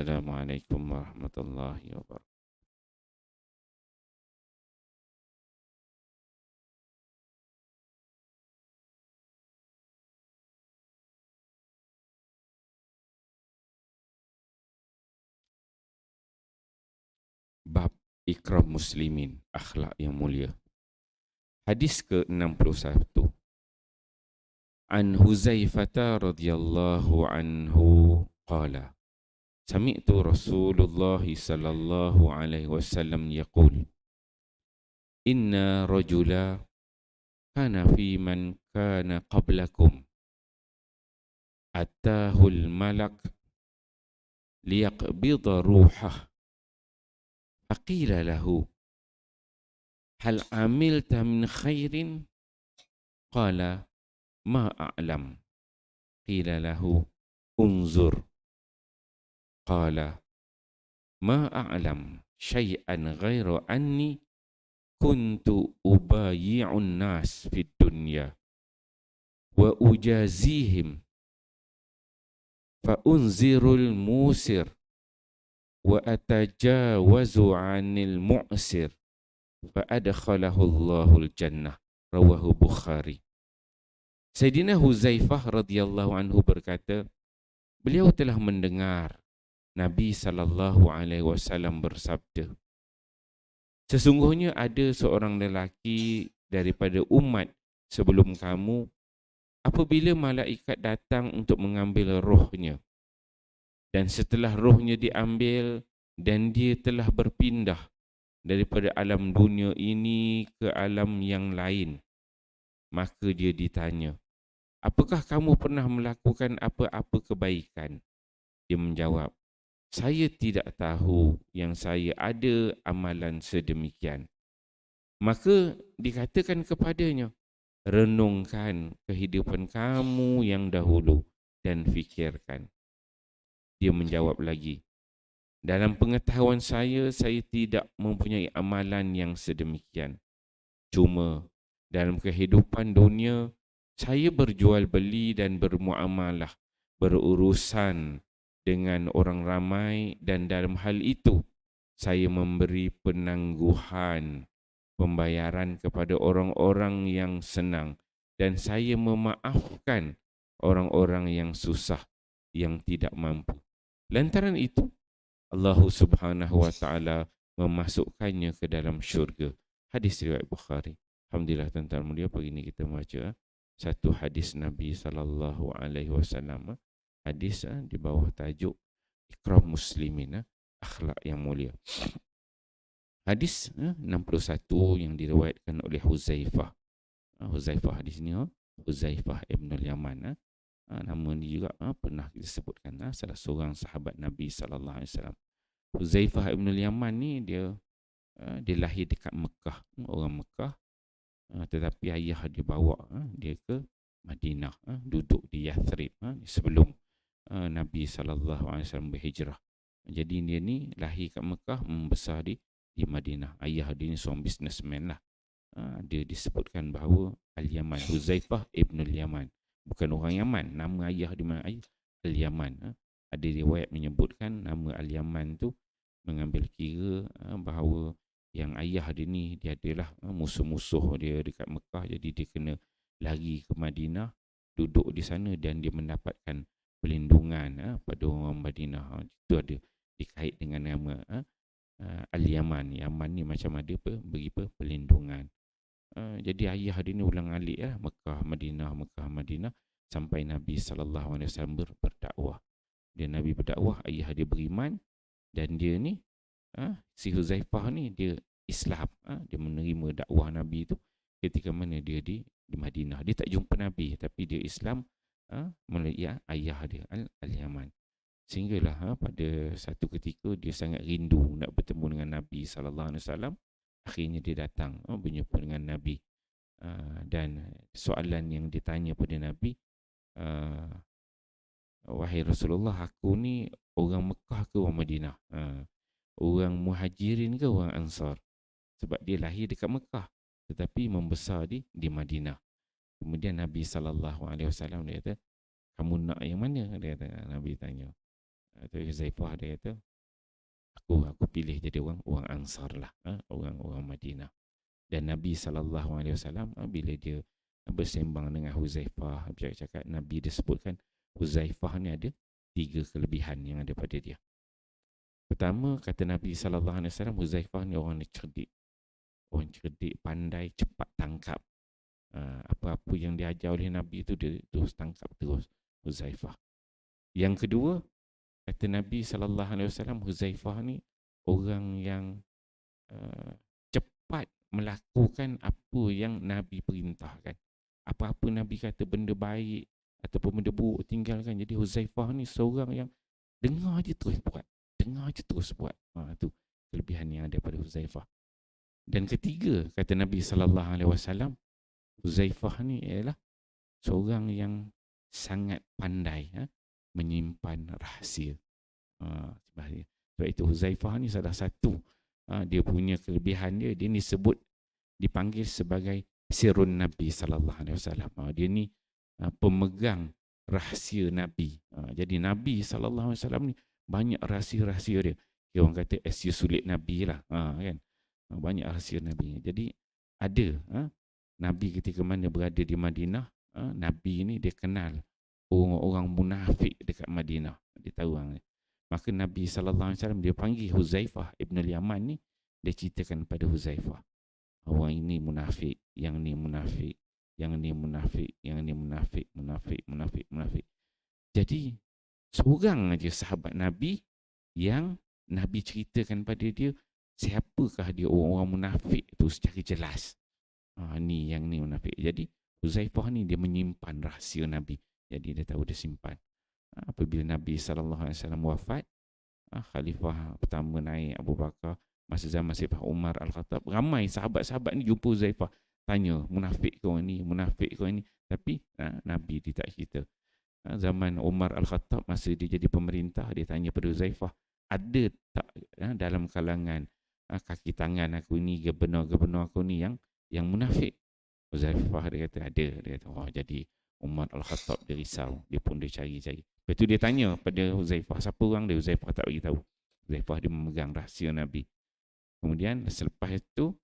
Assalamualaikum warahmatullahi wabarakatuh. Bab Ikram Muslimin, akhlak yang mulia. Hadis ke-61. An Huzaifah radhiyallahu anhu qala Sami'tu Rasulullah sallallahu alaihi wasallam yaqul Inna rajula kana fi man kana qablakum attahul malak liyaqbida ruhah faqila lahu hal amilta min khairin qala ma a'lam qila lahu unzur qala ma a'lam syai'an ghairu anni kuntu ubayi'un nas fid dunya wa ujazihim fa unzirul musir wa atajawazu 'anil mu'sir fa adkhalahu Allahul jannah. Rawahu Bukhari. Sayyidina Huzaifah radhiyallahu anhu berkata, beliau telah mendengar Nabi sallallahu alaihi wasallam bersabda, sesungguhnya ada seorang lelaki daripada umat sebelum kamu, apabila malaikat datang untuk mengambil rohnya, dan setelah rohnya diambil dan dia telah berpindah daripada alam dunia ini ke alam yang lain, maka dia ditanya, apakah kamu pernah melakukan apa-apa kebaikan? Dia menjawab, saya tidak tahu yang saya ada amalan sedemikian. Maka dikatakan kepadanya, renungkan kehidupan kamu yang dahulu dan fikirkan. Dia menjawab lagi, dalam pengetahuan saya tidak mempunyai amalan yang sedemikian. Cuma dalam kehidupan dunia, saya berjual beli dan bermuamalah, berurusan dengan orang ramai, dan dalam hal itu saya memberi penangguhan pembayaran kepada orang-orang yang senang, dan saya memaafkan orang-orang yang susah, yang tidak mampu. Lantaran itu Allah Subhanahu wa taala memasukkannya ke dalam syurga. Hadis riwayat Bukhari. Alhamdulillah tuan-tuan mulia, pagi ini kita baca satu hadis Nabi sallallahu alaihi wasallam. Hadis di bawah tajuk Ikram Muslimin, akhlak yang mulia. Hadis 61 yang diriwayatkan oleh Huzaifah. Huzaifah hadis ni Huzaifah Ibn Yaman. Nama ni juga pernah kita sebutkan, salah seorang sahabat Nabi sallallahu alaihi wasallam. Huzaifah Ibn Yaman ni dia lahir dekat Mekah, orang Mekah, tetapi ayah dia bawa dia ke Madinah, duduk di Yathrib sebelum Nabi sallallahu alaihi wasallam berhijrah. Jadi dia ni lahir kat Mekah, membesar di Madinah. Ayah dia ni seorang businessman lah. Dia disebutkan bahawa Al-Yaman, Huzaifah Ibn Yaman, bukan orang Yaman. Nama ayah dia mana? Al-Yaman. Ada riwayat menyebutkan nama Al-Yaman tu mengambil kira bahawa yang ayah dia ni, dia adalah musuh-musuh dia dekat Mekah. Jadi dia kena lari ke Madinah, duduk di sana, dan dia mendapatkan pelindungan pada orang Madinah. Itu ada dikait dengan nama Al-Yaman. Yaman ni macam ada beri pelindungan. Jadi ayah dia ni ulang alik Mekah Madinah sampai Nabi sallallahu alaihi wasallam berdakwah. Dia Nabi berdakwah, ayah dia beriman, dan dia ni si Huzaifah ni dia Islam, dia menerima dakwah Nabi tu ketika mana dia di Madinah. Dia tak jumpa Nabi, tapi dia Islam melalui ayah dia Al-Yaman. Sehinggalah pada satu ketika dia sangat rindu nak bertemu dengan Nabi sallallahu alaihi wasallam. Akhirnya dia datang berjumpa dengan Nabi, dan soalan yang ditanya pada Nabi, wahai Rasulullah, aku ni orang Mekah ke orang Madinah? Orang Muhajirin ke orang Ansar? Sebab dia lahir dekat Mekah tetapi membesar di Madinah. Kemudian Nabi sallallahu alaihi wasallam dia kata, kamu nak yang mana? Dia kata, Nabi tanya. Huzaifah dia kata, aku pilih jadi orang Ansar lah, orang Madinah. Dan Nabi SAW bila dia bersembang dengan Huzaifah, cakap Nabi dia sebutkan Huzaifah ni ada 3 kelebihan yang ada pada dia. Pertama, kata Nabi SAW, Huzaifah ni orang cerdik. Orang cerdik, pandai, cepat tangkap. Apa-apa yang diajar oleh Nabi itu dia terus tangkap terus Huzaifah. Yang kedua, kata Nabi SAW, Huzaifah ni orang yang cepat melakukan apa yang Nabi perintahkan. Apa-apa Nabi kata benda baik ataupun benda buruk, tinggalkan. Jadi Huzaifah ni seorang yang dengar je terus buat. Dengar je terus buat. Itu kelebihan yang ada pada Huzaifah. Dan ketiga, kata Nabi SAW, Huzaifah ni ialah seorang yang sangat pandai menyimpan rahsia. Sebab itu Huzaifah ni salah satu dia punya kelebihan dia ni dipanggil sebagai sirrun Nabi SAW. Dia ni pemegang rahsia Nabi. Jadi Nabi SAW ni banyak rahsia-rahsia dia. Orang kata rahsia sulit Nabi lah, kan? Banyak rahsia Nabi. Jadi ada Nabi ketika mana berada di Madinah, Nabi ni dia kenal orang-orang munafik dekat Madinah. Dia tahu orang ni. Maka Nabi SAW dia panggil Huzaifah Ibn al-Yaman ni, dia ceritakan pada Huzaifah, orang ini munafik, yang ni munafik, yang ni munafik, yang ni munafik, munafik. Jadi seorang aja sahabat Nabi yang Nabi ceritakan pada dia siapakah dia orang-orang munafik tu secara jelas. Ni yang ni munafik. Jadi Huzaifah ni dia menyimpan rahsia Nabi. Jadi dia tahu dia simpan. Apabila Nabi SAW wafat, khalifah pertama naik Abu Bakar, masa zaman Sayyidina Umar Al-Khattab, ramai sahabat-sahabat ni jumpa Huzaifah, tanya munafik kau ni, munafik kau ni. Tapi Nabi dia tak cerita. Zaman Umar Al-Khattab, masa dia jadi pemerintah, dia tanya pada Huzaifah, ada tak dalam kalangan kaki tangan aku ni, gubernur-gubernur aku ni yang munafik? Huzaifah dia kata ada. Dia kata, jadi Umar Al-Khattab dia risau, dia pun dia cari-cari. Lepas tu dia tanya pada Huzaifah, siapa orang dia? Huzaifah tak bagi tahu. Huzaifah dia memegang rahsia Nabi. Kemudian selepas itu,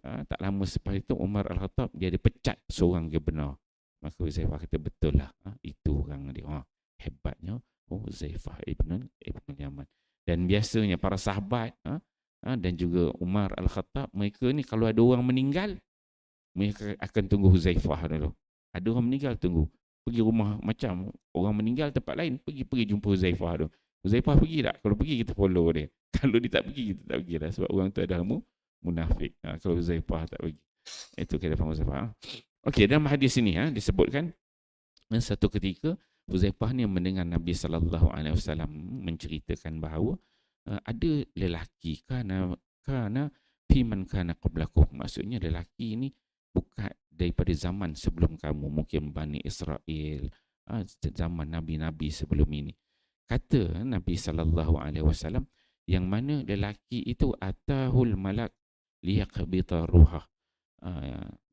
tak lama selepas itu, Umar Al-Khattab dia ada pecat seorang gubernur. Maka Huzaifah kata, betul lah, itu orang dia. Hebatnya Huzaifah Ibn Yaman. Dan biasanya para sahabat dan juga Umar Al-Khattab, mereka ni kalau ada orang meninggal, mereka akan tunggu Huzaifah dulu. Ada orang meninggal, tunggu. Pergi rumah macam orang meninggal tempat lain, pergi jumpa Huzaifah tu. Huzaifah pergi tak? Kalau pergi kita follow dia. Kalau dia tak pergi, kita tak pergi dah. Sebab orang tu adalah munafik. Kalau Huzaifah tak pergi. Itu kata Huzaifah. Okey, dalam hadis ini disebutkan satu ketika Huzaifah ni mendengar Nabi SAW menceritakan bahawa ada lelaki kana fiman kana qablakum. Maksudnya lelaki ini bukan daripada zaman sebelum kamu, mungkin Bani Israel, zaman Nabi-Nabi sebelum ini. Kata Nabi SAW, yang mana lelaki itu atahul malak liyaqbita ruhah.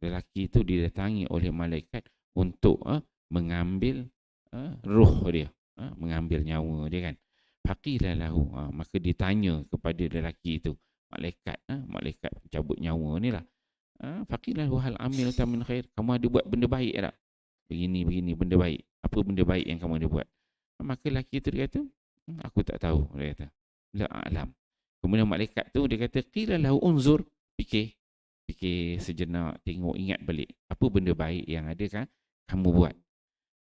Lelaki itu didatangi oleh malaikat untuk mengambil ruh dia, mengambil nyawa dia kan. Faqila lahu, maka ditanya kepada lelaki itu, malaikat cabut nyawa ni lah. Faqila lahu hal amil ta min khair, kamu ada buat benda baik tak? Begini benda baik. Apa benda baik yang kamu ada buat? Maka lelaki itu dia kata, aku tak tahu. Dia kata, la a'lam. Kemudian malaikat tu dia kata, qila lahu unzur, fikir sejenak, tengok, ingat balik apa benda baik yang ada kan kamu buat.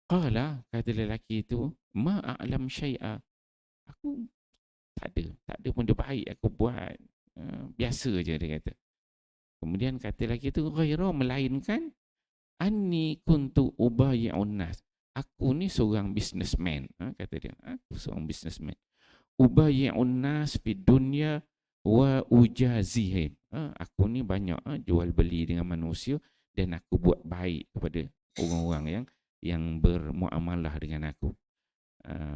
Qala, kata lelaki itu, ma a'lam syai'a, aku tak ada benda baik aku buat, biasa je, dia kata. Kemudian kata lelaki itu, ghaira, melainkan anni kuntu ubayi'un nas, aku ni seorang businessman, kata dia, aku seorang businessman, ubayi'un nas fi dunya wa ujazihim, aku ni banyak jual beli dengan manusia dan aku buat baik kepada orang-orang yang bermuamalah dengan aku.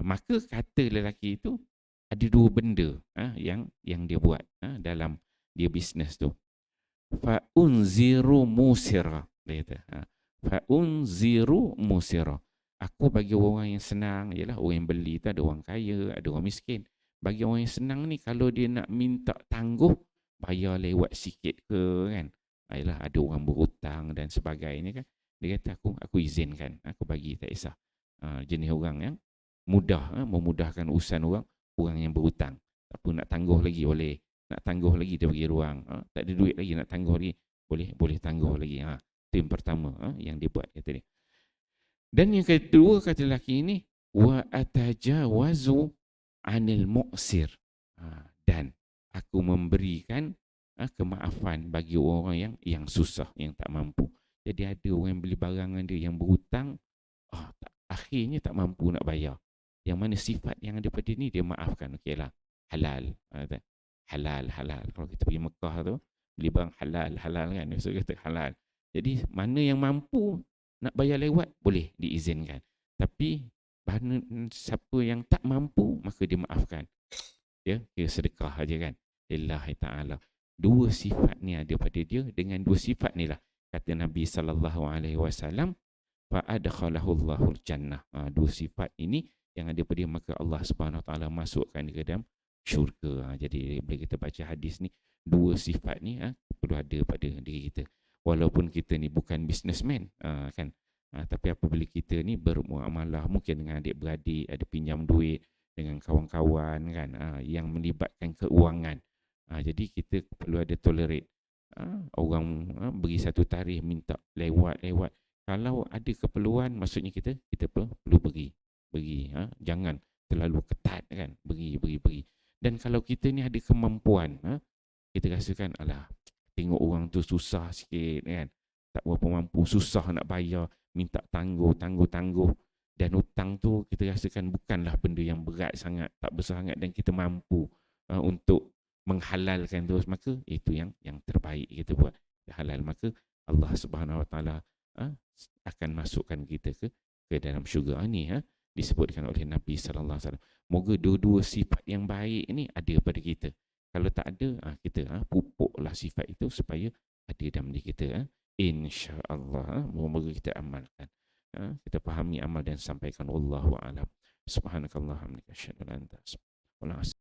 Maka kata lelaki itu ada dua benda yang dia buat dalam dia bisnes tu. Fa unziru musira, dia kata. Fa unziru musira, Aku bagi orang yang senang, ialah orang yang beli tu ada orang kaya, ada orang miskin. Bagi orang yang senang ni, kalau dia nak minta tangguh, bayar lewat sikit ke kan. Ialah ada orang berhutang dan sebagainya kan. Dia kata aku izinkan, aku bagi tak kisah. Jenis orang yang mudah, memudahkan urusan orang yang berhutang. Tak apa nak tangguh lagi boleh. Nak tangguh lagi dia bagi ruang. Tak ada duit lagi nak tangguh lagi, boleh tangguh lagi. Itu yang pertama yang dia buat kata dia. Dan yang kedua kata lelaki ini, wa atajawazu anil mu'sir. Dan aku memberikan kemaafan bagi orang yang susah, yang tak mampu. Jadi ada orang yang beli barang dengan dia yang berhutang, akhirnya tak mampu nak bayar. Yang mana sifat yang ada pada ni dia maafkan. Okeylah, halal. Halal. Kalau kita pergi Mekah tu, beli barang halal kan. Maksud kata halal. Jadi mana yang mampu nak bayar lewat, boleh diizinkan. Tapi siapa yang tak mampu, maka dia maafkan. Dia sedekah aja kan. Lillahi ta'ala. Dua sifat ni ada pada dia. Dengan dua sifat ni lah, kata Nabi SAW, fa'adkhalahu Allahul jannah. Dua sifat ini yang ada pada dia, maka Allah Subhanahu Wa Taala masukkan dia ke dalam syurga. Jadi bila kita baca hadis ni, dua sifat ni perlu ada pada diri kita. Walaupun kita ni bukan businessman, kan, tapi apabila kita ni bermuamalah mungkin dengan adik-beradik, ada pinjam duit dengan kawan-kawan kan, yang melibatkan keuangan, jadi kita perlu ada tolerate. Orang beri satu tarikh minta lewat. Kalau ada keperluan, maksudnya kita perlu beri. Jangan terlalu ketat kan, beri. Dan kalau kita ni ada kemampuan, kita rasakan alah, tengok orang tu susah sikit kan, tak berapa mampu, susah nak bayar, minta tangguh. Dan hutang tu kita rasakan bukanlah benda yang berat sangat, tak besar sangat, dan kita mampu untuk menghalalkan terus, maka itu yang terbaik kita buat halal. Maka Allah Subhanahu Wa Taala akan masukkan kita ke dalam syurga. Ini disebutkan oleh Nabi sallallahu alaihi wasallam. Moga dua-dua sifat yang baik ni ada pada kita. Kalau tak ada, kita pupuklah sifat itu supaya ada dalam diri kita. Insya-Allah, moga kita amalkan. Kita fahami, amal dan sampaikan. Wallahu a'lam. Subhanakallahumma wa bihamdika asyhadu an la ilaha illa anta astaghfiruka wa atubu ilaik.